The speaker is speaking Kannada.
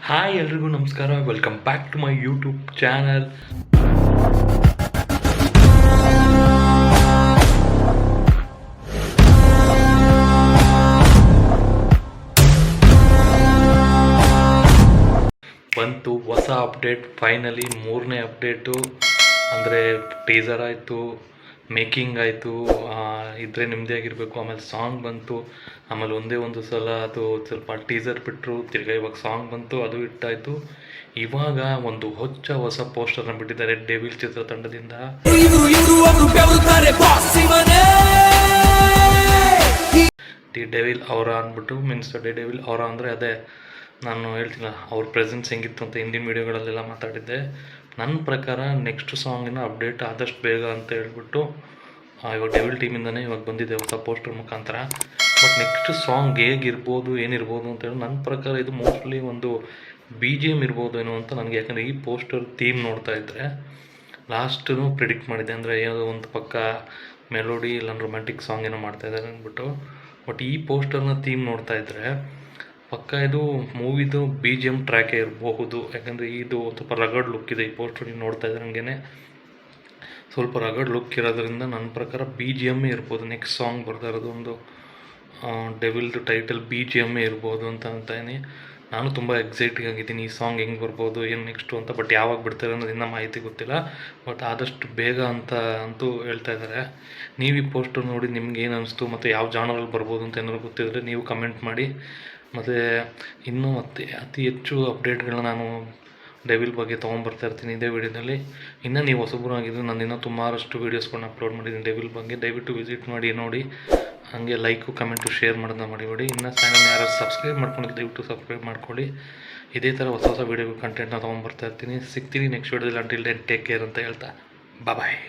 ಹಾಯ್ ಎಲ್ರಿಗೂ ನಮಸ್ಕಾರ, welcome back to my YouTube channel. ಬಂತು ಹೊಸ ಅಪ್ಡೇಟ್. ಫೈನಲಿ 3ನೇ ಅಪ್ಡೇಟು. ಅಂದರೆ ಟೀಸರ್ ಆಯಿತು, ಮೇಕಿಂಗ್ ಆಯಿತು, ಇದ್ರೆ ನಿಮ್ಮದೇ ಆಗಿರಬೇಕು. ಆಮೇಲೆ ಸಾಂಗ್ ಬಂತು. ಆಮೇಲೆ ಒಂದೇ ಒಂದು ಸಲ ಅದು ಸ್ವಲ್ಪ ಟೀಸರ್ ಬಿಟ್ಟರು, ತಿರ್ಗಾ ಇವಾಗ ಸಾಂಗ್ ಬಂತು, ಅದು ಹಿಟ್ಟಾಯಿತು. ಇವಾಗ ಒಂದು ಹೊಸ ಪೋಸ್ಟರ್ನ ಬಿಟ್ಟಿದ್ದಾರೆ ಡೆವಿಲ್ ಚಿತ್ರತಂಡದಿಂದ. ದಿ ಡೆವಿಲ್ ಅವರ ಅಂದ್ಬಿಟ್ಟು ಮೀನ್ಸ್ ಡೆವಿಲ್ ಅವರ ಅಂದರೆ ಅದೇ ನಾನು ಹೇಳ್ತಿಲ್ಲ ಅವ್ರ ಪ್ರೆಸೆನ್ಸ್ ಹೆಂಗಿತ್ತು ಅಂತ ಹಿಂದಿನ ವೀಡಿಯೋಗಳಲ್ಲೆಲ್ಲ ಮಾತಾಡಿದ್ದೆ. ನನ್ನ ಪ್ರಕಾರ ನೆಕ್ಸ್ಟ್ ಸಾಂಗಿನ ಅಪ್ಡೇಟ್ ಆದಷ್ಟು ಬೇಗ ಅಂತ ಹೇಳ್ಬಿಟ್ಟು ಇವಾಗ ಡೆವಿಲ್ ಟೀಮಿಂದನೇ ಇವಾಗ ಬಂದಿದೆ ಹೊಸ ಪೋಸ್ಟರ್ ಮುಖಾಂತರ. ಬಟ್ ನೆಕ್ಸ್ಟ್ ಸಾಂಗ್ ಹೇಗಿರ್ಬೋದು ಏನಿರ್ಬೋದು ಅಂತೇಳಿ ನನ್ನ ಪ್ರಕಾರ ಇದು ಮೋಸ್ಟ್ಲಿ ಒಂದು BGM ಇರ್ಬೋದು ಏನೋ ಅಂತ ನನಗೆ. ಯಾಕಂದರೆ ಈ ಪೋಸ್ಟರ್ ಥೀಮ್ ನೋಡ್ತಾ ಇದ್ದರೆ ಲಾಸ್ಟೂ ಪ್ರಿಡಿಕ್ಟ್ ಮಾಡಿದೆ, ಅಂದರೆ ಏನೋ ಒಂದು ಪಕ್ಕ ಮೆಲೋಡಿ ಇಲ್ಲ ರೊಮ್ಯಾಂಟಿಕ್ ಸಾಂಗ್ ಏನೋ ಮಾಡ್ತಾಯಿದ್ದಾರೆ ಅಂದ್ಬಿಟ್ಟು. ಬಟ್ ಈ ಪೋಸ್ಟರ್ನ ಥೀಮ್ ನೋಡ್ತಾ ಇದ್ದರೆ ಪಕ್ಕ ಇದು ಮೂವಿದು BGM ಟ್ರ್ಯಾಕೇ ಇರಬಹುದು. ಯಾಕಂದರೆ ಇದು ಸ್ವಲ್ಪ ರಗಡ್ ಲುಕ್ ಇದೆ ಈ ಪೋಸ್ಟರ್. ನೀವು ನೋಡ್ತಾ ಇದ್ರೆ ಹಂಗೆ ಸ್ವಲ್ಪ ರಗಡ್ ಲುಕ್ ಇರೋದ್ರಿಂದ ನನ್ನ ಪ್ರಕಾರ BGM ಇರ್ಬೋದು. ನೆಕ್ಸ್ಟ್ ಸಾಂಗ್ ಬರ್ತಾ ಇರೋದು ಒಂದು ಡೆವಿಲ್ದು ಟೈಟಲ್ BGM ಇರ್ಬೋದು ಅಂತ ಅಂತಾಯಿನಿ. ನಾನು ತುಂಬ ಎಕ್ಸೈಟಿಂಗ್ ಆಗಿದ್ದೀನಿ ಈ ಸಾಂಗ್ ಹೆಂಗೆ ಬರ್ಬೋದು ಏನು ನೆಕ್ಸ್ಟು ಅಂತ. ಬಟ್ ಯಾವಾಗ ಬಿಡ್ತಾರೆ ಅನ್ನೋದು ಮಾಹಿತಿ ಗೊತ್ತಿಲ್ಲ. ಬಟ್ ಆದಷ್ಟು ಬೇಗ ಅಂತ ಅಂತೂ ಹೇಳ್ತಾ ಇದ್ದಾರೆ. ನೀವು ಈ ಪೋಸ್ಟರ್ ನೋಡಿ ನಿಮ್ಗೆ ಏನು ಅನಿಸ್ತು ಮತ್ತು ಯಾವ ಜಾನರಲ್ಲಿ ಬರ್ಬೋದು ಅಂತ ಏನಾದ್ರು ಗೊತ್ತಿದ್ದರೆ ನೀವು ಕಮೆಂಟ್ ಮಾಡಿ. ಮತ್ತು ಇನ್ನೂ ಅತಿ ಹೆಚ್ಚು ಅಪ್ಡೇಟ್ಗಳನ್ನ ನಾನು ಡೆವಿಲ್ ಬಗ್ಗೆ ತೊಗೊಂಬರ್ತಾ ಇರ್ತೀನಿ ಇದೇ ವಿಡಿಯೋದಲ್ಲಿ. ಇನ್ನೂ ನೀವು ಹೊಸಬರು ಆಗಿದ್ದರೆ ನಾನು ಇನ್ನೂ ಸುಮಾರಷ್ಟು ವೀಡಿಯೋಸ್ಗಳನ್ನ ಅಪ್ಲೋಡ್ ಮಾಡಿದ್ದೀನಿ ಡೆವಿಲ್ ಬಗ್ಗೆ. ದಯವಿಟ್ಟು ವಿಸಿಟ್ ಮಾಡಿ ನೋಡಿ. ಹಾಗೆ ಲೈಕು ಕಮೆಂಟು ಶೇರ್ ಮಾಡೋದನ್ನ ಮಾಡಿಬಿಡಿ. ಇನ್ನು ಚಾನಲ್ನ ಯಾರು ಸಬ್ಸ್ಕ್ರೈಬ್ ಮಾಡ್ಕೊಂಡಿದ್ದು ದಯವಿಟ್ಟು ಸಬ್ಸ್ಕ್ರೈಬ್ ಮಾಡ್ಕೊಳ್ಳಿ. ಇದೇ ಥರ ಹೊಸ ವೀಡಿಯೋ ಕಂಟೆಂಟ್ನ ತೊಗೊಂಬರ್ತಾ ಇರ್ತೀನಿ. ಸಿಗ್ತೀನಿ ನೆಕ್ಸ್ಟ್ ವೀಡಿಯೋದಲ್ಲಿ. ಅಂಟಿಲ್ ದೆನ್ ಟೇಕ್ ಕೇರ್ ಅಂತ ಹೇಳ್ತಾ ಬಾಯ್.